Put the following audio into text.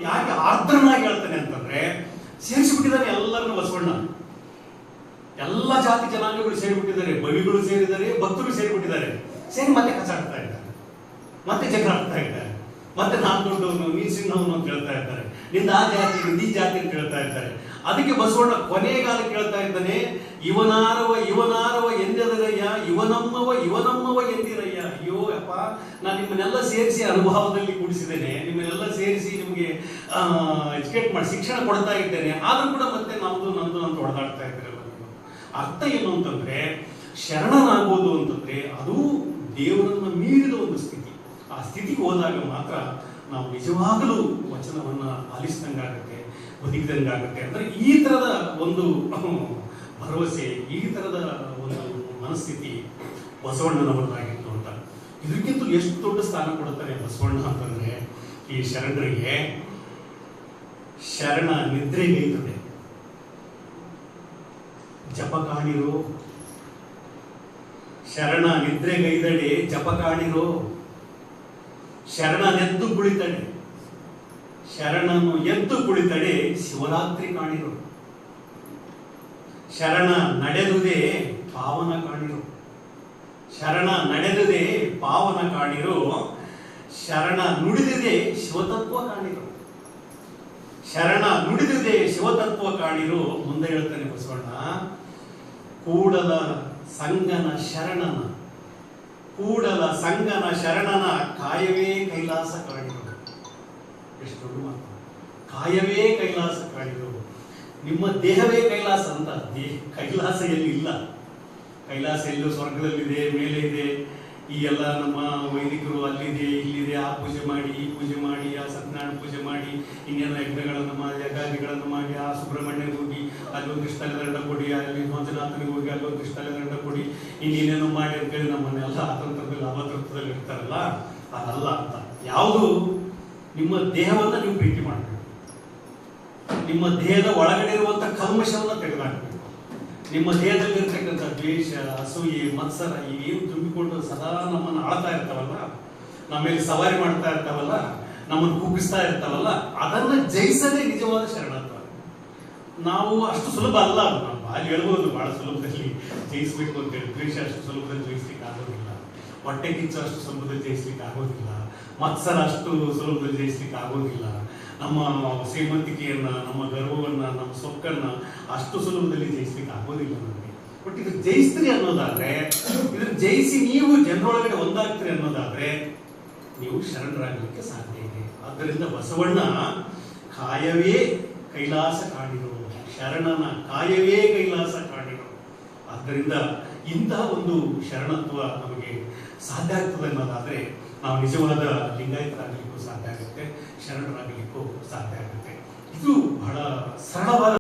ಯಾಕೆ ಆರ್ದ್ರನಾಗಿ ಹೇಳ್ತಾನೆ ಅಂತಂದ್ರೆ, ಸೇರಿಸಿಬಿಟ್ಟಿದ್ದಾನೆ ಎಲ್ಲರನ್ನು ಬಸವಣ್ಣ. ಎಲ್ಲ ಜಾತಿ ಜನಾಂಗಗಳು ಸೇರಿಬಿಟ್ಟಿದ್ದಾರೆ, ಬವಿಗಳು ಸೇರಿದ್ದಾರೆ, ಭಕ್ತರು ಸೇರಿಬಿಟ್ಟಿದ್ದಾರೆ. ಸೇರಿ ಮತ್ತೆ ಕಚಾಡ್ತಾ ಇದ್ದಾರೆ, ಮತ್ತೆ ಜಗಳ ಆಡ್ತಾ ಇದ್ದಾರೆ, ಮತ್ತೆ ನಾನು ದೊಡ್ಡವನು ನೀನು ಸಿಂಹವನು ಅಂತ ಹೇಳ್ತಾ ಇದ್ದಾರೆ, ನಿಂದ ಆ ಜಾತಿ ನಿಂದ ಈ ಜಾತಿ ಅಂತ ಹೇಳ್ತಾ ಇದ್ದಾರೆ. ಅದಕ್ಕೆ ಬಸವಣ್ಣ ಕೊನೆಗಾಲ ಕೇಳ್ತಾ ಇದ್ದಾನೆ, ಇವನಾರವ ಎಂದೆದರಯ್ಯ, ಇವನಮ್ಮವ ಎಂದಿರಯ್ಯ. ಅಯ್ಯೋ ಅಪ್ಪ, ನಾನು ನಿಮ್ಮನ್ನೆಲ್ಲ ಸೇರಿಸಿ ಅನುಭವದಲ್ಲಿ ಕೂಡಿಸಿದ್ದೇನೆ, ನಿಮ್ಮನ್ನೆಲ್ಲ ಸೇರಿಸಿ ನಿಮಗೆ ಎಜುಕೇಟ್ ಮಾಡಿ ಶಿಕ್ಷಣ ಕೊಡ್ತಾ ಇದ್ದೇನೆ, ಆದ್ರೂ ಕೂಡ ಮತ್ತೆ ನಂದು ಅಂತ ಹೊಡೆದಾಡ್ತಾ ಇದ್ದಾರೆ. ಅರ್ಥ ಏನು ಅಂತಂದ್ರೆ, ಶರಣನಾಗೋದು ಅಂತಂದ್ರೆ ಅದು ದೇವರನ್ನ ಮೀರಿದ ಒಂದು ಸ್ಥಿತಿ. ಆ ಸ್ಥಿತಿಗೆ ಹೋದಾಗ ಮಾತ್ರ ನಾವು ನಿಜವಾಗಲೂ ವಚನವನ್ನ ಆಲಿಸಿದಂಗಾಗುತ್ತೆ, ಬದುಕಿದಂಗಾಗುತ್ತೆ. ಅಂದ್ರೆ ಈ ತರದ ಒಂದು ಭರವಸೆ, ಈ ತರದ ಒಂದು ಮನಸ್ಥಿತಿ ಬಸವಣ್ಣನವರದಾಗಿತ್ತು ಅಂತ. ಇದಕ್ಕಿಂತ ಎಷ್ಟು ದೊಡ್ಡ ಸ್ಥಾನ ಕೊಡುತ್ತಾರೆ ಬಸವಣ್ಣ ಅಂತಂದ್ರೆ, ಈ ಶರಣರಿಗೆ ಶರಣ ನಿದ್ರೆಗೈತದೆ, ಜಪ ಕಾಣಿರೋ, ಶರಣ ನಿದ್ರೆಗೈದಡೆ ಜಪ ಕಾಣಿರೋ, ಶರಣನೆದ್ದು ಕುಳಿತಡೆ, ಶರಣನು ಎದ್ದು ಕುಳಿತಡೆ ಶಿವರಾತ್ರಿ ಕಾಣಿರೋ, ಶರಣ ನಡೆದುದೇ ಪಾವನ ಕಾಣಿರೋ, ಶರಣ ನಡೆದುದೇ ಪಾವನ ಕಾಣಿರೋ, ಶರಣ ನುಡಿದಿದೆ ಶಿವತತ್ವ ಕಾಣಿರೋ, ಶರಣ ನುಡಿದಿದೆ ಶಿವತತ್ವ ಕಾಣಿರೋ. ಮುಂದೆ ಹೇಳ್ತಾನೆ ಬಸವಣ್ಣ, ಕೂಡಲ ಸಂಗನ ಶರಣನ ಕಾಯವೇ ಕೈಲಾಸ ಕಾಣಿರೋ. ಎಷ್ಟು ದೊಡ್ಡ ಮಾತು, ಕಾಯವೇ ಕೈಲಾಸ ಕಾಣಿರೋ. ನಿಮ್ಮ ದೇಹವೇ ಕೈಲಾಸ ಅಂತ. ಕೈಲಾಸ ಎಲ್ಲಿ ಇಲ್ಲ, ಕೈಲಾಸ ಎಲ್ಲೋ ಸ್ವರ್ಗದಲ್ಲಿದೆ, ಮೇಲೆ ಇದೆ. ಈ ಎಲ್ಲ ನಮ್ಮ ವೈದಿಕರು ಅಲ್ಲಿದೆ ಇಲ್ಲಿದೆ, ಆ ಪೂಜೆ ಮಾಡಿ ಈ ಪೂಜೆ ಮಾಡಿ, ಆ ಸತ್ಯನಾರಾಯಣ ಪೂಜೆ ಮಾಡಿ, ಇನ್ನೆಲ್ಲ ಯಜ್ಞಗಳನ್ನು ಮಾಡಿ, ಯಜ್ಞಾದಿಗಳನ್ನು ಮಾಡಿ, ಆ ಸುಬ್ರಹ್ಮಣ್ಯಗೆ ಹೋಗಿ ಅಲ್ಲೊಂದಿಷ್ಟು ತಲೆದಂಡ ಕೊಡಿ, ಅಲ್ಲಿ ಮಂಜುನಾಥನಿಗೆ ಹೋಗಿ ಅಲ್ಲೊಂದಿಷ್ಟು ತಲೆದಂಡ ಕೊಡಿ, ಇನ್ನೇನೇನೋ ಮಾಡಿ ಅಂತೇಳಿ ನಮ್ಮನ್ನೆಲ್ಲ ಅತಂತ್ರದಲ್ಲಿ ಅಭದ್ರತ್ವದಲ್ಲಿ ಇರ್ತಾರಲ್ಲ, ಅದಲ್ಲ ಅಂತ. ಯಾವುದು ನಿಮ್ಮ ದೇಹವನ್ನ ನೀವು ಪ್ರೀತಿ ಮಾಡಬೇಕು, ನಿಮ್ಮ ದೇಹದ ಒಳಗಡೆ ಇರುವಂತ ಕಲ್ಮಶವನ್ನ ತೆಗೆದಾಕಬೇಕು. ನಿಮ್ಮ ದೇಹದಲ್ಲಿರ್ತಕ್ಕಂಥ ದ್ವೇಷ, ಅಸೂಯೆ, ಮತ್ಸರ ಇವೇನು ತುಂಬಿಕೊಂಡು ಸದಾ ನಮ್ಮನ್ನು ಆಳ್ತಾ ಇರ್ತಾವಲ್ಲ, ನಮ್ಮ ಮೇಲೆ ಸವಾರಿ ಮಾಡ್ತಾ ಇರ್ತಾವಲ್ಲ, ನಮ್ಮನ್ನು ಕುಗ್ಗಿಸ್ತಾ ಇರ್ತಾವಲ್ಲ, ಅದನ್ನ ಜಯಿಸದೇ ನಿಜವಾದ ಶರಣತ್ವ. ನಾವು ಅಷ್ಟು ಸುಲಭ ಅಲ್ಲ. ನಾವು ಅಲ್ಲಿ ಹೇಳ್ಬೋದು ಬಹಳ ಸುಲಭದಲ್ಲಿ ಜಯಿಸ್ಬೇಕು ಅಂತೇಳಿ. ದ್ವೇಷ ಅಷ್ಟು ಸುಲಭದಲ್ಲಿ ಜಯಿಸ್ಲಿಕ್ಕೆ ಆಗೋದಿಲ್ಲ, ಹೊಟ್ಟೆ ಕಿಚ್ಚು ಅಷ್ಟು ಸುಲಭದಲ್ಲಿ ಜಯಿಸ್ಲಿಕ್ಕೆ ಆಗೋದಿಲ್ಲ, ಮತ್ಸರ ಅಷ್ಟು ಸುಲಭದಲ್ಲಿ ಜಯಿಸ್ಲಿಕ್ಕೆ ಆಗೋದಿಲ್ಲ, ನಮ್ಮ ಶ್ರೀಮಂತಿಕೆಯನ್ನ, ನಮ್ಮ ಗರ್ವವನ್ನ, ನಮ್ಮ ಸೊಕ್ಕನ್ನ ಅಷ್ಟು ಸುಲಭದಲ್ಲಿ ಜಯಿಸ್ಲಿಕ್ಕೆ ಆಗೋದಿಲ್ಲ ನಮಗೆ. ಬಟ್ ಇದು ಜಯಿಸ್ತೀರಿ ಅನ್ನೋದಾದ್ರೆ, ಇದ್ರ ಜಯಿಸಿ ನೀವು ಜನರೊಳಗಡೆ ಒಂದಾಗ್ತೀರಿ ಅನ್ನೋದಾದ್ರೆ ನೀವು ಶರಣರಾಗಲಿಕ್ಕೆ ಸಾಧ್ಯ ಇದೆ. ಆದ್ದರಿಂದ ಬಸವಣ್ಣ ಕಾಯವೇ ಕೈಲಾಸ ಕಾಣಿರೋ, ಶರಣನ ಕಾಯವೇ ಕೈಲಾಸ ಕಾಣಿರೋ. ಆದ್ದರಿಂದ ಇಂತಹ ಒಂದು ಶರಣತ್ವ ನಮಗೆ ಸಾಧ್ಯ ಆಗ್ತದೆ ಅನ್ನೋದಾದ್ರೆ ನಾವು ನಿಜವಾದ ಲಿಂಗಾಯತರಾಗಲಿಕ್ಕೂ ಸಾಧ್ಯ ಆಗುತ್ತೆ, ಶರಣರಾಗಲಿಕ್ಕೂ ಸಾಧ್ಯ ಆಗುತ್ತೆ. ಇದು ಬಹಳ ಸರಳವಾದ